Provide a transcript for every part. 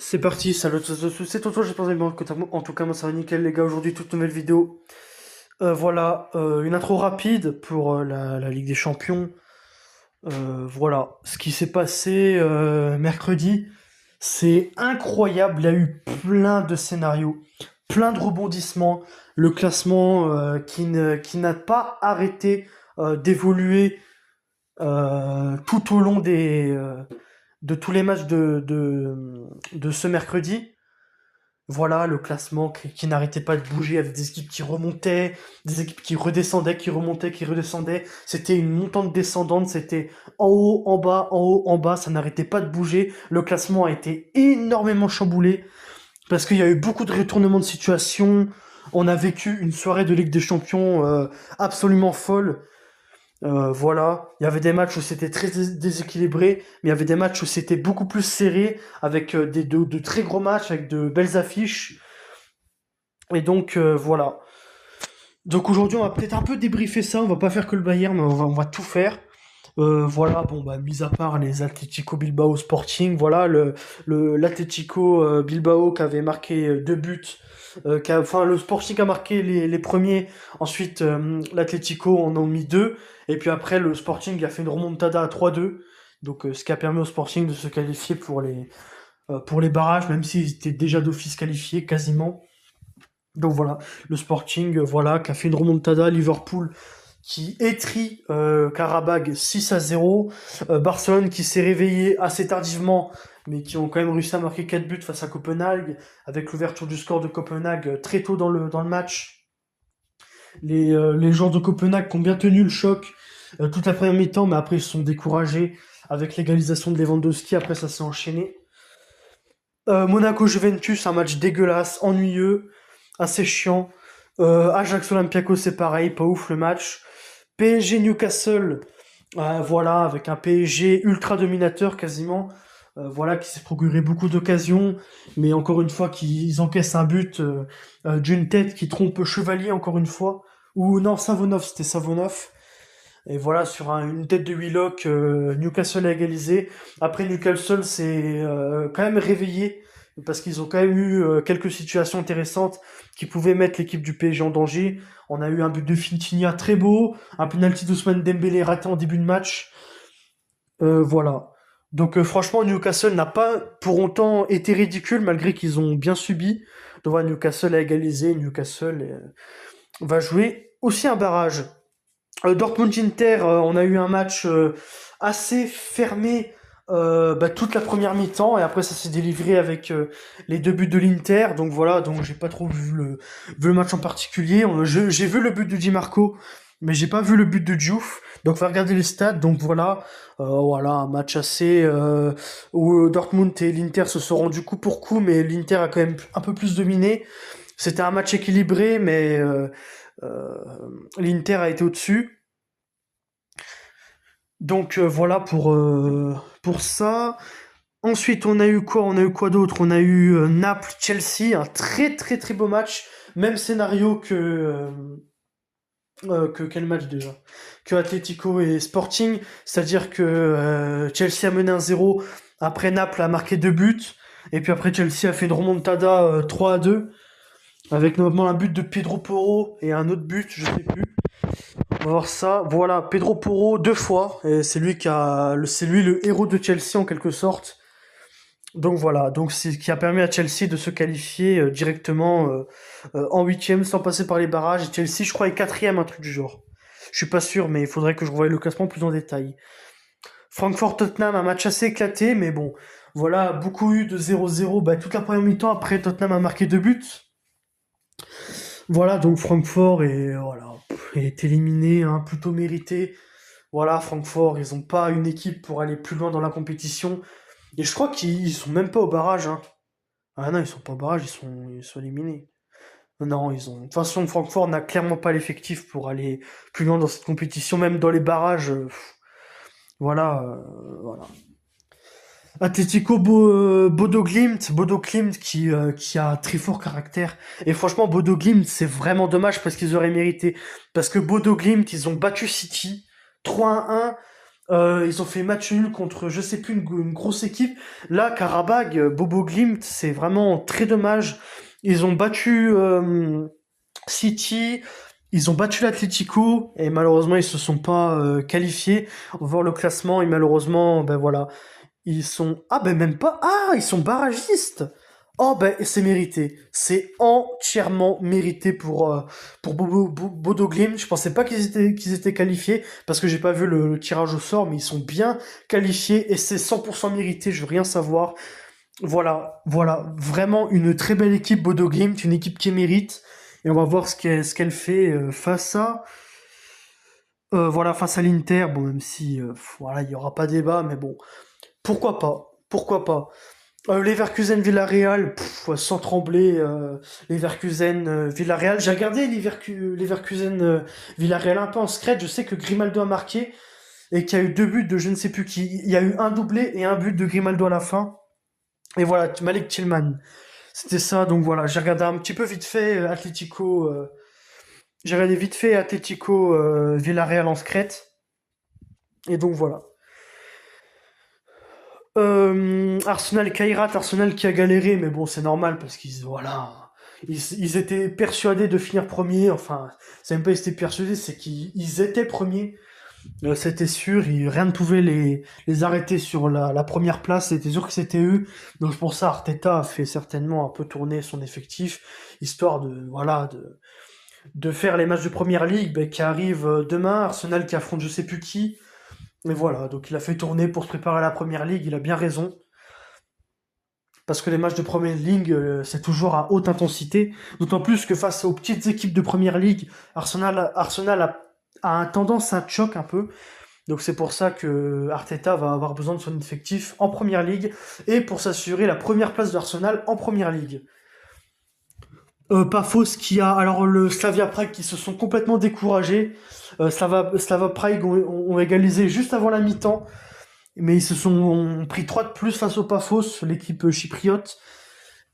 C'est parti, salut à tous, c'est Toto, j'espère que vous allez bien. En tout cas, moi ça va nickel les gars, aujourd'hui toute nouvelle vidéo. Voilà, une intro rapide pour la Ligue des Champions. Voilà, ce qui s'est passé mercredi, c'est incroyable, il y a eu plein de scénarios, plein de rebondissements, le classement qui n'a pas arrêté d'évoluer tout au long de tous les matchs de ce mercredi. Voilà, le classement qui n'arrêtait pas de bouger avec des équipes qui remontaient, des équipes qui redescendaient, qui remontaient, qui redescendaient. C'était une montante descendante, c'était en haut, en bas, en haut, en bas, ça n'arrêtait pas de bouger. Le classement a été énormément chamboulé parce qu'il y a eu beaucoup de retournements de situation. On a vécu une soirée de Ligue des Champions absolument folle. Voilà, il y avait des matchs où c'était très déséquilibré, mais il y avait des matchs où c'était beaucoup plus serré, avec de très gros matchs, avec de belles affiches. Et donc voilà. Donc aujourd'hui, on va peut-être un peu débriefer ça. On va pas faire que le Bayern, mais on va tout faire. Voilà, bon bah mis à part les Atlético Bilbao Sporting, voilà l'Atlético Bilbao qui avait marqué deux buts, enfin le Sporting a marqué les premiers, ensuite l'Atlético en a mis deux, et puis après le Sporting a fait une remontada à 3-2, donc ce qui a permis au Sporting de se qualifier pour les barrages, même s'ils étaient déjà d'office qualifiés quasiment. Donc voilà, le Sporting, voilà, qui a fait une remontada, Liverpool qui étrit Karabag 6-0, Barcelone qui s'est réveillé assez tardivement, mais qui ont quand même réussi à marquer 4 buts face à Copenhague, avec l'ouverture du score de Copenhague très tôt dans le match. Les joueurs de Copenhague qui ont bien tenu le choc toute la première mi-temps, mais après ils se sont découragés avec l'égalisation de Lewandowski, après ça s'est enchaîné. Monaco-Juventus, un match dégueulasse, ennuyeux, assez chiant. Ajax Olympiakos, c'est pareil, pas ouf le match. PSG Newcastle, voilà, avec un PSG ultra dominateur quasiment, voilà, qui s'est procuré beaucoup d'occasions, mais encore une fois, qu'ils encaissent un but d'une tête qui trompe Chevalier encore une fois, ou non, Savonov, c'était Savonov. Et voilà, sur une tête de Willock, Newcastle a égalisé. Après, Newcastle s'est quand même réveillé, parce qu'ils ont quand même eu quelques situations intéressantes qui pouvaient mettre l'équipe du PSG en danger. On a eu un but de Fintinia très beau, un penalty d'Ousmane Dembélé raté en début de match. Voilà. Donc franchement, Newcastle n'a pas pour autant été ridicule, malgré qu'ils ont bien subi. Donc voilà, Newcastle a égalisé. Newcastle va jouer aussi un barrage. Dortmund-Inter, on a eu un match assez fermé toute la première mi-temps, et après ça s'est délivré avec les deux buts de l'Inter. Donc voilà, donc j'ai pas trop vu le match en particulier. J'ai vu le but de Di Marco, mais j'ai pas vu le but de Diouf. Donc on va regarder les stats. Donc voilà, un match assez où Dortmund et l'Inter se sont rendus coup pour coup, mais l'Inter a quand même un peu plus dominé. C'était un match équilibré, mais euh, l'Inter a été au-dessus. Donc voilà pour ça. Ensuite, on a eu quoi? On a eu quoi d'autre? On a eu Naples-Chelsea, un très très très beau match. Même scénario que quel match déjà? Que Atlético et Sporting. C'est-à-dire que Chelsea a mené 1-0. Après, Naples a marqué deux buts. Et puis après, Chelsea a fait une remontada 3-2. Avec notamment un but de Pedro Porro et un autre but, je sais plus. On va voir ça. Voilà, Pedro Porro deux fois. Et c'est lui le héros de Chelsea en quelque sorte. Donc voilà, donc c'est ce qui a permis à Chelsea de se qualifier directement en huitième sans passer par les barrages. Et Chelsea, je crois, est quatrième, un truc du genre. Je suis pas sûr, mais il faudrait que je revoie le classement plus en détail. Francfort-Tottenham, un match assez éclaté, mais bon, voilà, beaucoup eu de 0-0. Bah, toute la première mi-temps, après Tottenham a marqué deux buts. Voilà, donc Francfort est éliminé, hein, plutôt mérité. Voilà, Francfort, ils ont pas une équipe pour aller plus loin dans la compétition. Et je crois qu'ils sont même pas au barrage, hein. Ah non, ils sont pas au barrage, ils sont éliminés. Non, De toute façon, Francfort n'a clairement pas l'effectif pour aller plus loin dans cette compétition, même dans les barrages. Voilà, voilà. Atlético Bodo Glimt qui a un très fort caractère. Et franchement, Bodo Glimt, c'est vraiment dommage parce qu'ils auraient mérité. Parce que Bodo Glimt, ils ont battu City 3-1. Ils ont fait match nul contre, je sais plus, une grosse équipe. Là, Karabag, Bobo Glimt, c'est vraiment très dommage. Ils ont battu City, ils ont battu l'Atlético, et malheureusement, ils se sont pas qualifiés. On va voir le classement, et malheureusement, ben voilà. Ils sont... Ah ben même pas... Ah, ils sont barragistes. Oh ben c'est mérité. C'est entièrement mérité pour Bodo Glimt. Je pensais pas qu'ils étaient qualifiés parce que j'ai pas vu le tirage au sort, mais ils sont bien qualifiés et c'est 100% mérité, je veux rien savoir. Voilà, voilà, vraiment une très belle équipe Bodo Glimt, une équipe qui mérite. Et on va voir ce qu'elle fait voilà, face à l'Inter. Bon, même si voilà, il y aura pas débat, mais bon, pourquoi pas? Pourquoi pas? Leverkusen Villarreal, sans trembler, Leverkusen Villarreal. J'ai regardé Leverkusen Villarreal un peu en secret. Je sais que Grimaldo a marqué et qu'il y a eu deux buts de je ne sais plus qui. Il y a eu un doublé et un but de Grimaldo à la fin. Et voilà, Malik Tillman. C'était ça, donc voilà. J'ai regardé un petit peu vite fait Atlético. J'ai regardé vite fait Atlético Villarreal en secret. Et donc voilà. Arsenal Kairat, Arsenal qui a galéré, mais bon, c'est normal parce qu'ils, voilà, ils étaient persuadés de finir premier. Enfin, c'est même pas ils étaient persuadés, c'est qu'ils étaient premiers. C'était sûr, rien ne pouvait les arrêter sur la première place. C'était sûr que c'était eux. Donc pour ça, Arteta a fait certainement un peu tourner son effectif, histoire de, voilà, de faire les matchs de première ligue ben, qui arrivent demain. Arsenal qui affronte je sais plus qui. Mais voilà, donc il a fait tourner pour se préparer à la première ligue. Il a bien raison. Parce que les matchs de première ligue, c'est toujours à haute intensité. D'autant plus que face aux petites équipes de première ligue, Arsenal a un tendance à choc un peu. Donc c'est pour ça que Arteta va avoir besoin de son effectif en première ligue et pour s'assurer la première place d'Arsenal en première ligue. Pas fausse qui a alors le Slavia Prague qui se sont complètement découragés. Slava Prague ont égalisé juste avant la mi-temps, mais ils se sont ont pris 3 de plus face au Pafos, l'équipe chypriote.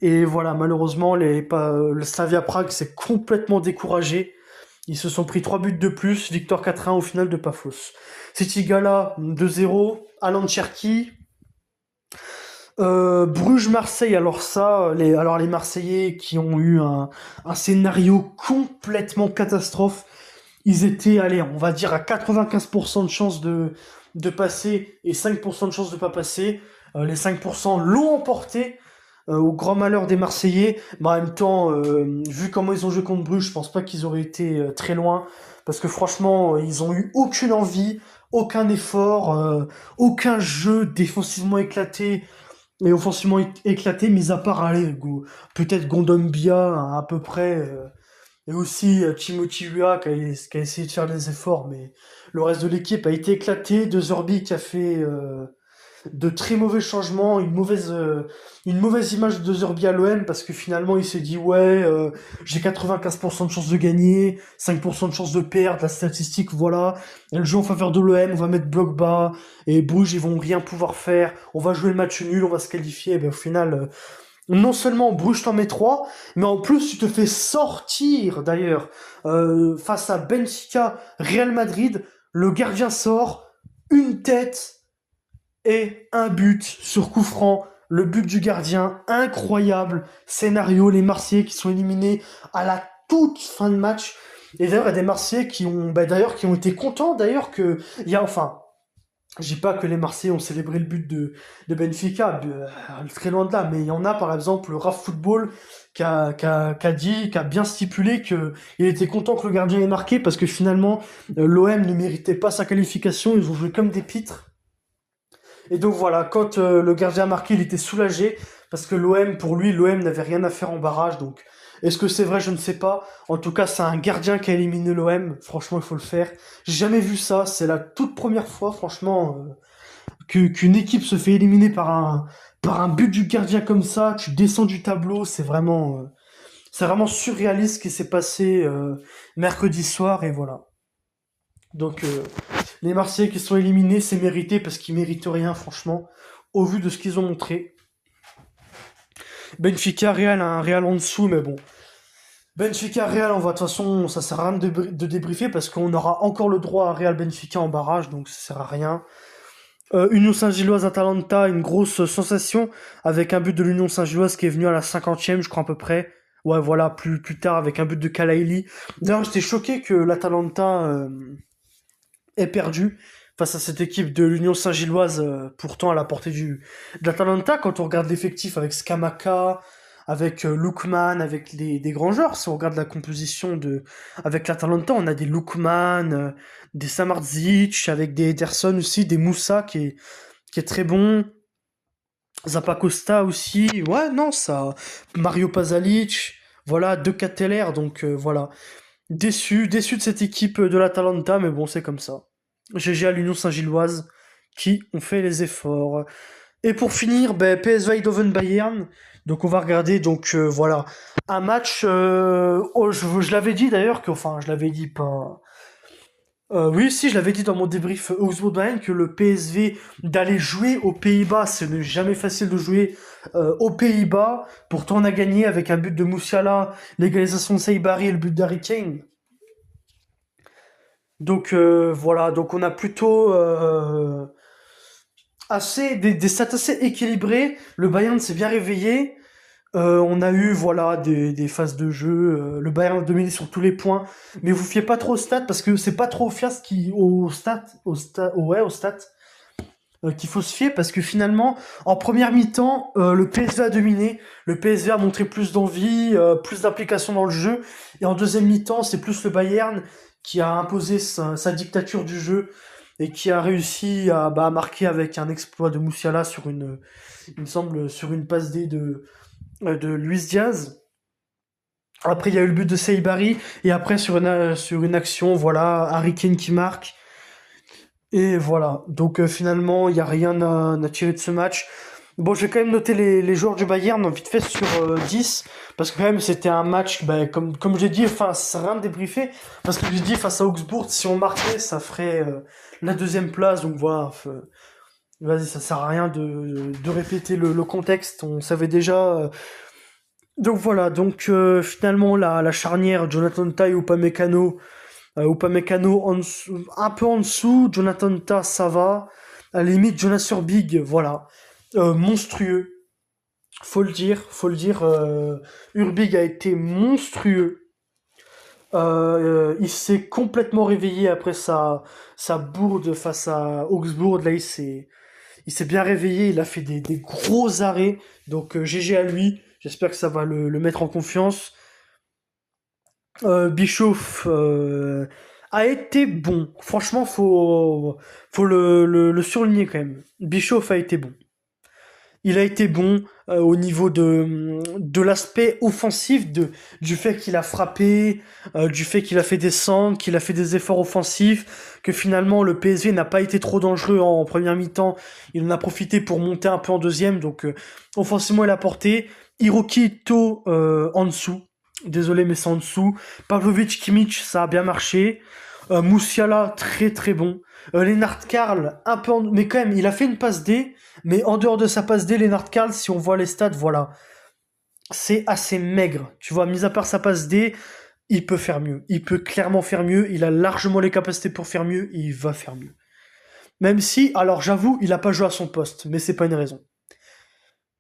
Et voilà, malheureusement, le Slavia Prague s'est complètement découragé. Ils se sont pris 3 buts de plus, victoire 4-1 au final de Pafos. City Gala 2-0, Alan Cherki. Bruges-Marseille, alors ça, les Marseillais qui ont eu un scénario complètement catastrophe, ils étaient, allez, on va dire à 95% de chances de passer et 5% de chances de pas passer. Les 5% l'ont emporté au grand malheur des Marseillais. Mais en même temps, vu comment ils ont joué contre Bruges, je pense pas qu'ils auraient été très loin. Parce que franchement, ils ont eu aucune envie, aucun effort, aucun jeu défensivement éclaté et offensivement éclaté, mis à part, allez, peut-être Gondombia à peu près. Et aussi Timothy Weah qui a essayé de faire des efforts, mais le reste de l'équipe a été éclaté. De Zerbi qui a fait de très mauvais changements, une mauvaise image de Zerbi à l'OM parce que finalement il s'est dit ouais, j'ai 95% de chances de gagner, 5% de chances de perdre, la statistique voilà, elle joue en faveur de l'OM, on va mettre bloc bas et Bruges ils vont rien pouvoir faire, on va jouer le match nul, on va se qualifier, et ben, au final non seulement Bruges t'en met 3, mais en plus tu te fais sortir d'ailleurs face à Benfica, Real Madrid, le gardien sort, une tête et un but sur coup franc, le but du gardien, incroyable scénario, les Marseillais qui sont éliminés à la toute fin de match. Et d'ailleurs, il y a des Marseillais qui ont été contents d'ailleurs que, enfin, je dis pas que les Marseillais ont célébré le but de Benfica, très loin de là, mais il y en a par exemple le RAF Football qui a bien stipulé que il était content que le gardien ait marqué parce que finalement l'OM ne méritait pas sa qualification, ils ont joué comme des pitres. Et donc voilà, quand le gardien a marqué, il était soulagé parce que pour lui, l'OM n'avait rien à faire en barrage. Donc, est-ce que c'est vrai? Je ne sais pas. En tout cas, c'est un gardien qui a éliminé l'OM. Franchement, il faut le faire. J'ai jamais vu ça. C'est la toute première fois, franchement, qu'une équipe se fait éliminer par un but du gardien comme ça. Tu descends du tableau. C'est vraiment surréaliste ce qui s'est passé mercredi soir. Et voilà. Donc, les Marseillais qui sont éliminés, c'est mérité parce qu'ils méritent rien, franchement, au vu de ce qu'ils ont montré. Benfica Real a un Real en dessous, mais bon. Benfica Real, on va de toute façon, ça sert à rien de débriefer parce qu'on aura encore le droit à Real Benfica en barrage, donc ça sert à rien. Union Saint-Gilloise-Atalanta, une grosse sensation avec un but de l'Union Saint-Gilloise qui est venu à la 50e, je crois à peu près. Ouais, voilà, plus tard avec un but de Kalaili. D'ailleurs, j'étais choqué que l'Atalanta ait perdu face à cette équipe de l'Union Saint-Gilloise, pourtant à la portée de l'Atalanta. Quand on regarde l'effectif avec Scamacca, avec Lookman, avec des grands joueurs, si on regarde la composition avec l'Atalanta, on a des Lookman, des Samardzic, avec des Ederson aussi, des Moussa qui est très bon. Zappacosta aussi, ouais, non, ça. Mario Pasalic, voilà, deux Cateller, donc voilà. Déçu de cette équipe de l'Atalanta, mais bon, c'est comme ça. GG à l'Union Saint-Gilloise, qui ont fait les efforts. Et pour finir, ben, PSV Eindhoven Bayern. Donc on va regarder, donc voilà, un match. Oh, je l'avais dit d'ailleurs que, enfin, je l'avais dit pas. Oui, si, je l'avais dit dans mon débrief Augsbourg-Bayern que le PSV d'aller jouer aux Pays-Bas, ce n'est jamais facile de jouer aux Pays-Bas. Pourtant, on a gagné avec un but de Moussiala, l'égalisation de Saibari et le but d'Harry Kane. Donc voilà, donc on a plutôt des stats assez équilibrées. Le Bayern s'est bien réveillé. On a eu voilà des phases de jeu. Le Bayern a dominé sur tous les points, mais vous fiez pas trop aux stats parce que c'est pas trop fiable aux stats qu'il faut se fier parce que finalement en première mi-temps le PSV a dominé. Le PSV a montré plus d'envie, plus d'implication dans le jeu, et en deuxième mi-temps c'est plus le Bayern qui a imposé sa dictature du jeu et qui a réussi à marquer avec un exploit de Moussiala sur il me semble, sur une passe D de Luis Diaz. Après, il y a eu le but de Saibari, et après, sur une action, voilà, Harry Kane qui marque. Et voilà. Donc, finalement, il n'y a rien à tirer de ce match. Bon, je vais quand même noter les joueurs du Bayern, vite fait sur 10, parce que quand même, c'était un match, bah, comme j'ai dit, enfin, ça sert à rien de débriefer, parce que j'ai dit, face à Augsbourg, si on marquait, ça ferait la deuxième place, donc voilà. Vas-y, ça sert à rien de répéter le contexte, on savait déjà. Donc voilà, donc finalement la charnière Jonathan Tah et Upamecano, Upamecano un peu en dessous, Jonathan Tah ça va, à la limite Jonas Urbig, voilà, monstrueux, faut le dire, Urbig a été monstrueux, il s'est complètement réveillé après sa bourde face à Augsbourg, là il s'est bien réveillé, il a fait des gros arrêts, donc GG à lui, j'espère que ça va le mettre en confiance. Bischoff a été bon. Franchement, faut le surligner quand même. Bischoff a été bon. Il a été bon au niveau de l'aspect offensif, du fait qu'il a frappé, du fait qu'il a fait des centres, qu'il a fait des efforts offensifs, que finalement le PSG n'a pas été trop dangereux en première mi-temps. Il en a profité pour monter un peu en deuxième, donc offensivement il a porté. Hiroki Ito en dessous. Désolé, mais c'est en dessous. Pavlovic, Kimmich, ça a bien marché. Moussiala, très très bon. Lennart Karl, un peu mais quand même, il a fait une passe D, mais en dehors de sa passe D, Lennart Karl, si on voit les stats, voilà, c'est assez maigre. Tu vois, mis à part sa passe D, il peut faire mieux. Il peut clairement faire mieux. Il a largement les capacités pour faire mieux. Et il va faire mieux. Même si, alors j'avoue, il a pas joué à son poste, mais c'est pas une raison.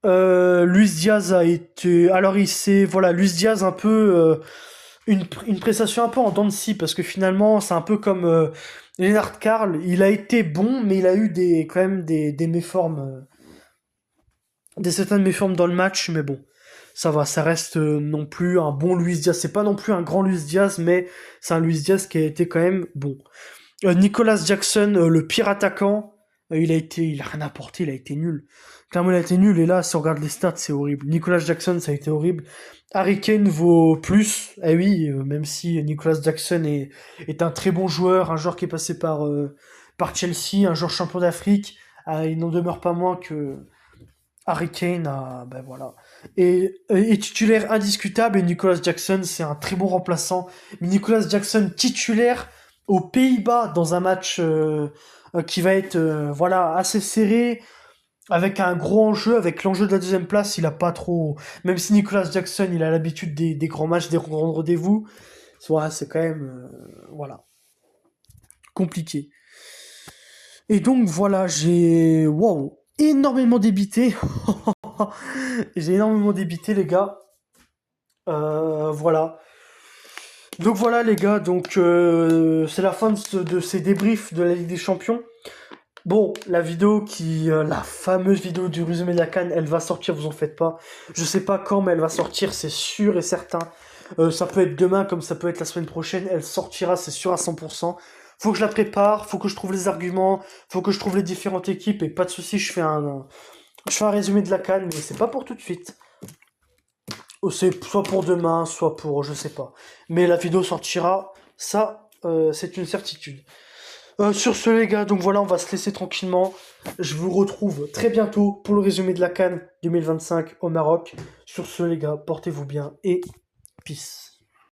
Luis Diaz a été, alors voilà, Luis Diaz un peu une prestation un peu en dents de scie parce que finalement c'est un peu comme Lennart Karl, il a été bon mais il a eu quand même des méformes, des certaines méformes dans le match, mais bon, ça va, ça reste non plus un bon Luis Diaz, c'est pas non plus un grand Luis Diaz, mais c'est un Luis Diaz qui a été quand même bon. Nicolas Jackson, le pire attaquant, il a rien apporté, il a été nul. Clairement, il a été nul, et là, si on regarde les stats, c'est horrible. Nicolas Jackson, ça a été horrible. Harry Kane vaut plus, eh oui, même si Nicolas Jackson est un très bon joueur, un joueur qui est passé par Chelsea, un joueur champion d'Afrique, il n'en demeure pas moins que Harry Kane ben voilà, est titulaire indiscutable, et Nicolas Jackson, c'est un très bon remplaçant. Mais Nicolas Jackson titulaire aux Pays-Bas dans un match qui va être voilà assez serré, avec un gros enjeu, avec l'enjeu de la deuxième place, il a pas trop. Même si Nicolas Jackson, il a l'habitude des grands matchs, des grands rendez-vous, voilà, c'est quand même voilà compliqué. Et donc voilà, j'ai waouh, énormément débité. J'ai énormément débité les gars. Voilà. Donc voilà les gars, donc c'est la fin de ces débriefs de la Ligue des Champions. Bon, la fameuse vidéo du résumé de la CAN, elle va sortir, vous en faites pas. Je sais pas quand, mais elle va sortir, c'est sûr et certain. Ça peut être demain, comme ça peut être la semaine prochaine. Elle sortira, c'est sûr à 100%. Faut que je la prépare, faut que je trouve les arguments, faut que je trouve les différentes équipes, et pas de souci, je fais un résumé de la CAN, mais c'est pas pour tout de suite. C'est soit pour demain, soit pour, je sais pas. Mais la vidéo sortira, ça, c'est une certitude. Sur ce les gars, donc voilà, on va se laisser tranquillement. Je vous retrouve très bientôt pour le résumé de la CAN 2025 au Maroc. Sur ce les gars, portez-vous bien et peace.